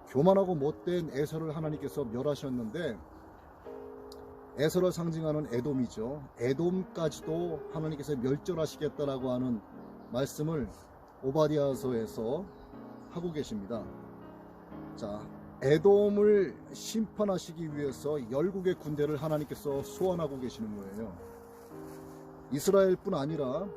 교만하고 못된 에서를 하나님께서 멸하셨는데, 에서를 상징하는 에돔이죠. 에돔까지도 하나님께서 멸절하시겠다라고 하는 말씀을 오바댜서에서 하고 계십니다. 자, 에돔을 심판하시기 위해서 열국의 군대를 하나님께서 소환하고 계시는 거예요. 이스라엘뿐 아니라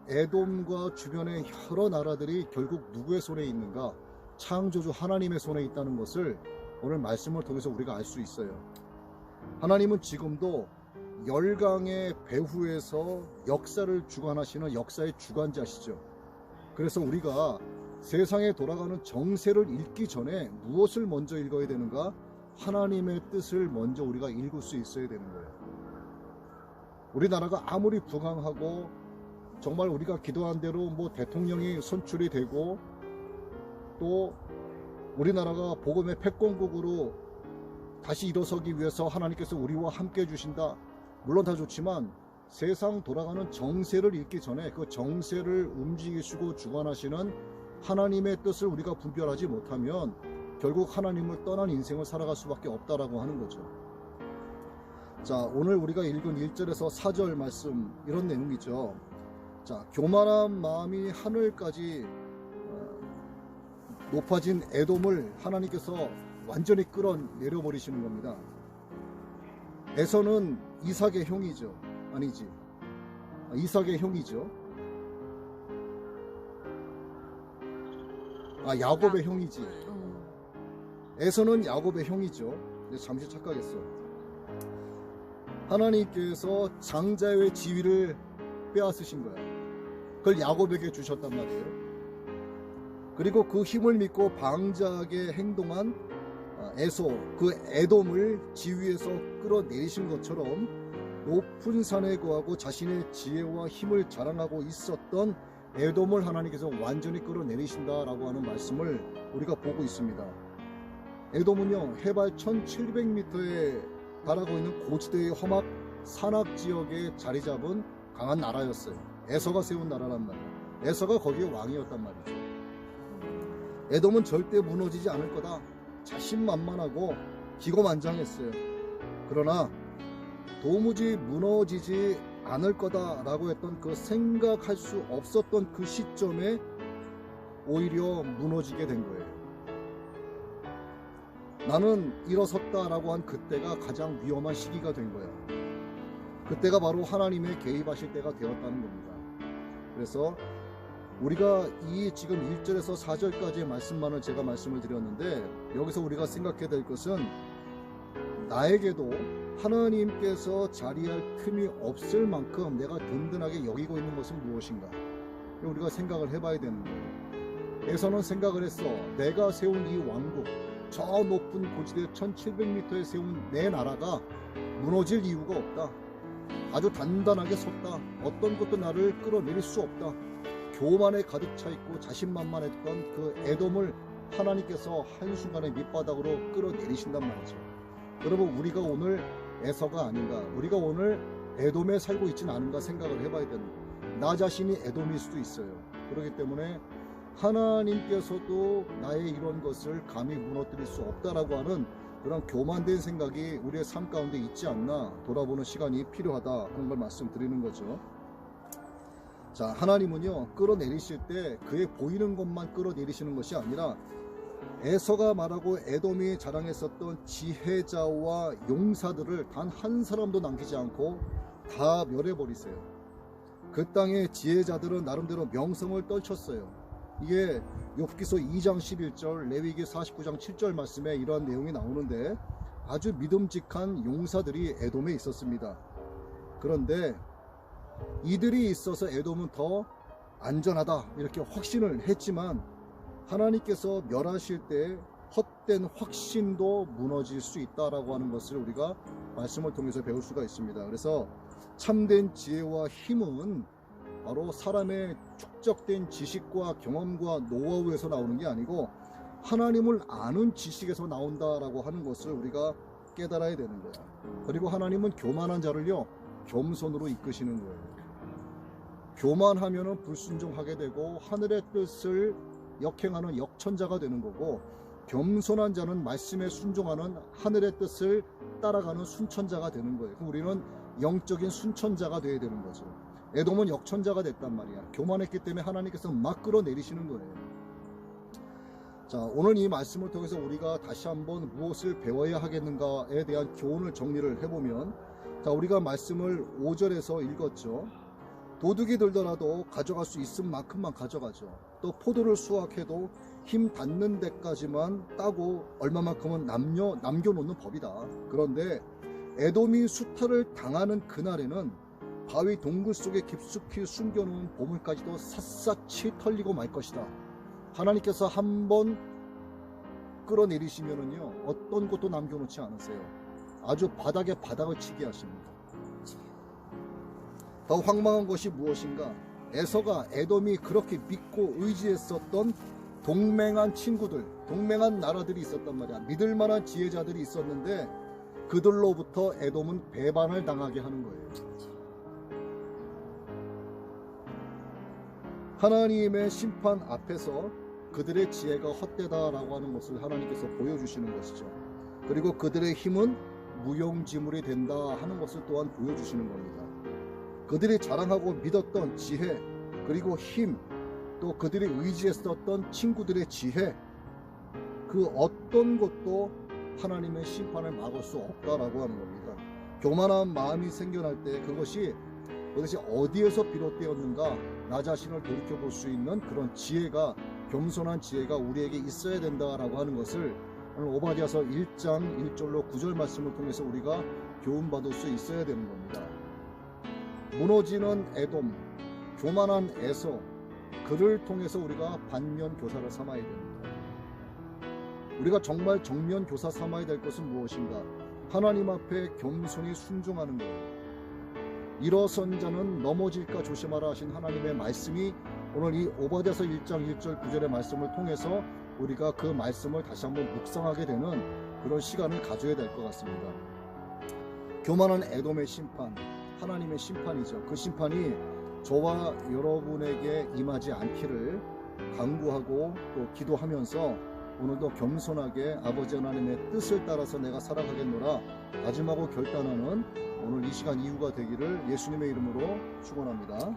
에돔과 주변의 여러 나라들이 결국 누구의 손에 있는가? 창조주 하나님의 손에 있다는 것을 오늘 말씀을 통해서 우리가 알 수 있어요. 하나님은 지금도 열강의 배후에서 역사를 주관하시는 역사의 주관자시죠. 그래서 우리가 세상에 돌아가는 정세를 읽기 전에 무엇을 먼저 읽어야 되는가? 하나님의 뜻을 먼저 우리가 읽을 수 있어야 되는 거예요. 우리나라가 아무리 부강하고 정말 우리가 기도한 대로 대통령이 선출이 되고 또 우리나라가 복음의 패권국으로 다시 일어서기 위해서 하나님께서 우리와 함께 해주신다. 물론 다 좋지만 세상 돌아가는 정세를 읽기 전에 그 정세를 움직이시고 주관하시는 하나님의 뜻을 우리가 분별하지 못하면 결국 하나님을 떠난 인생을 살아갈 수밖에 없다라고 하는 거죠. 자, 오늘 우리가 읽은 1절에서 4절 말씀 이런 내용이죠. 자, 교만한 마음이 하늘까지 높아진 에돔을 하나님께서 완전히 끌어내려 버리시는 겁니다. 에서는 이삭의 형이죠. 아니지. 이삭의 형이죠. 야곱의 형이지. 에서는 야곱의 형이죠. 잠시 착각했어. 하나님께서 장자의 지위를 빼앗으신 거야. 그걸 야곱에게 주셨단 말이에요. 그리고 그 힘을 믿고 방자하게 행동한 에서, 그 에돔을 지위에서 끌어내리신 것처럼 높은 산에 거하고 자신의 지혜와 힘을 자랑하고 있었던 에돔을 하나님께서 완전히 끌어내리신다라고 하는 말씀을 우리가 보고 있습니다. 에돔은요, 해발 1700m에 달하고 있는 고지대의 험악 산악 지역에 자리 잡은 강한 나라였어요. 에서가 세운 나라란 말이에요. 에서가 거기에 왕이었단 말이죠. 에돔은 절대 무너지지 않을 거다. 자신만만하고 기고만장했어요. 그러나 도무지 무너지지 않을 거다라고 했던 그 생각할 수 없었던 그 시점에 오히려 무너지게 된 거예요. 나는 일어섰다라고 한 그때가 가장 위험한 시기가 된 거야. 그때가 바로 하나님의 개입하실 때가 되었다는 겁니다. 그래서 우리가 이 지금 1절에서 4절까지의 말씀만을 제가 말씀을 드렸는데, 여기서 우리가 생각해야 될 것은 나에게도 하나님께서 자리할 틈이 없을 만큼 내가 든든하게 여기고 있는 것은 무엇인가, 우리가 생각을 해봐야 되는 거예요. 에서는 생각을 했어. 내가 세운 이 왕국, 저 높은 고지대 1700m에 세운 내 나라가 무너질 이유가 없다. 아주 단단하게 섰다. 어떤 것도 나를 끌어내릴 수 없다. 교만에 가득 차 있고 자신만만했던 그 에돔을 하나님께서 한순간에 밑바닥으로 끌어내리신단 말이죠. 여러분, 우리가 오늘 에서가 아닌가, 우리가 오늘 에돔에 살고 있지는 않은가 생각을 해봐야 되는 거예요. 나 자신이 에돔일 수도 있어요. 그렇기 때문에 하나님께서도 나의 이런 것을 감히 무너뜨릴 수 없다라고 하는 그런 교만된 생각이 우리의 삶 가운데 있지 않나 돌아보는 시간이 필요하다 하는 걸 말씀드리는 거죠. 자, 하나님은요, 끌어내리실 때 그의 보이는 것만 끌어내리시는 것이 아니라 에서가 말하고 에돔이 자랑했었던 지혜자와 용사들을 단 한 사람도 남기지 않고 다 멸해버리세요. 그 땅의 지혜자들은 나름대로 명성을 떨쳤어요. 이게 욥기서 2장 11절, 레위기 49장 7절 말씀에 이러한 내용이 나오는데, 아주 믿음직한 용사들이 에돔에 있었습니다. 그런데 이들이 있어서 에돔은 더 안전하다 이렇게 확신을 했지만, 하나님께서 멸하실 때 헛된 확신도 무너질 수 있다라고 하는 것을 우리가 말씀을 통해서 배울 수가 있습니다. 그래서 참된 지혜와 힘은 바로 사람의 축적된 지식과 경험과 노하우에서 나오는 게 아니고 하나님을 아는 지식에서 나온다라고 하는 것을 우리가 깨달아야 되는 거야. 그리고 하나님은 교만한 자를요, 겸손으로 이끄시는 거예요. 교만하면은 불순종하게 되고 하늘의 뜻을 역행하는 역천자가 되는 거고, 겸손한 자는 말씀에 순종하는 하늘의 뜻을 따라가는 순천자가 되는 거예요. 그럼 우리는 영적인 순천자가 되어야 되는 거죠. 에돔은 역천자가 됐단 말이야. 교만했기 때문에 하나님께서 막 끌어내리시는 거예요. 자, 오늘 이 말씀을 통해서 우리가 다시 한번 무엇을 배워야 하겠는가에 대한 교훈을 정리를 해보면, 자, 우리가 말씀을 5절에서 읽었죠. 도둑이 들더라도 가져갈 수 있은 만큼만 가져가죠. 또 포도를 수확해도 힘 닿는 데까지만 따고 얼마만큼은 남겨놓는 법이다. 그런데 에돔이 수탈을 당하는 그날에는 바위 동굴 속에 깊숙이 숨겨놓은 보물까지도 샅샅이 털리고 말 것이다. 하나님께서 한번 끌어내리시면은요, 어떤 것도 남겨놓지 않으세요. 아주 바닥에 바닥을 치게 하십니다. 더 황망한 것이 무엇인가? 에서가 에돔이 그렇게 믿고 의지했었던 동맹한 친구들, 동맹한 나라들이 있었단 말이야. 믿을 만한 지혜자들이 있었는데 그들로부터 에돔은 배반을 당하게 하는 거예요. 하나님의 심판 앞에서 그들의 지혜가 헛되다라고 하는 것을 하나님께서 보여주시는 것이죠. 그리고 그들의 힘은 무용지물이 된다 하는 것을 또한 보여주시는 겁니다. 그들이 자랑하고 믿었던 지혜, 그리고 힘, 또 그들이 의지했었던 친구들의 지혜, 그 어떤 것도 하나님의 심판을 막을 수 없다라고 하는 겁니다. 교만한 마음이 생겨날 때 그것이 어디에서 비롯되었는가, 나 자신을 돌이켜볼 수 있는 그런 지혜가, 겸손한 지혜가 우리에게 있어야 된다라고 하는 것을 오늘 오바댜서 1장 1절로 9절 말씀을 통해서 우리가 교훈받을 수 있어야 되는 겁니다. 무너지는 에돔, 교만한 에서, 그를 통해서 우리가 반면 교사를 삼아야 됩니다. 우리가 정말 정면 교사 삼아야 될 것은 무엇인가? 하나님 앞에 겸손히 순종하는 것. 일어선 자는 넘어질까 조심하라 하신 하나님의 말씀이 오늘 이 오바댜서 1장 1절 9절의 말씀을 통해서 우리가 그 말씀을 다시 한번 묵상하게 되는 그런 시간을 가져야 될 것 같습니다. 교만한 에돔의 심판, 하나님의 심판이죠. 그 심판이 저와 여러분에게 임하지 않기를 간구하고 또 기도하면서 오늘도 겸손하게 아버지 하나님의 뜻을 따라서 내가 살아가겠노라 다짐하고 결단하는 오늘 이 시간 이후가 되기를 예수님의 이름으로 축원합니다.